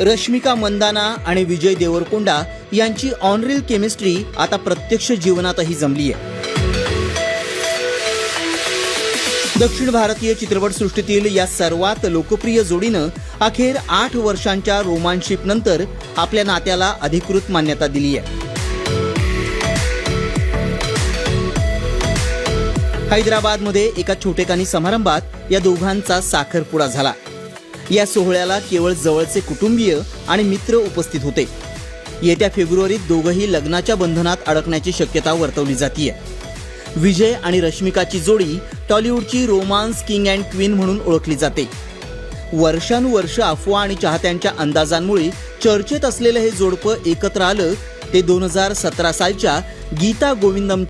रश्मिका मंदाना आणि विजय देवरकोंडा यांची ऑनरील केमिस्ट्री आता प्रत्यक्ष जीवनातही जमली आहे. दक्षिण भारतीय चित्रपटसृष्टीतील या सर्वात लोकप्रिय जोडीनं अखेर 8 वर्षांच्या रोमांसशिप नंतर आपल्या नात्याला अधिकृत मान्यता दिली आहे. हैदराबादमध्ये एका छोटेखानी समारंभात या दोघांचा साखरपुडा झाला. या सोहळ्याला केवळ जवळचे कुटुंबीय आणि मित्र उपस्थित होते. येत्या फेब्रुवारीत दोघंही लग्नाच्या बंधनात अडकण्याची शक्यता वर्तवली जातीये. विजय आणि रश्मिकाची जोडी टॉलिवूडची रोमांस किंग अँड क्वीन म्हणून ओळखली जाते. वर्षानुवर्ष अफवा आणि चाहत्यांच्या अंदाजांमुळे चर्चेत असलेलं हे जोडपं एकत्र आलं ते 2017 सालच्या गीता गोविंदम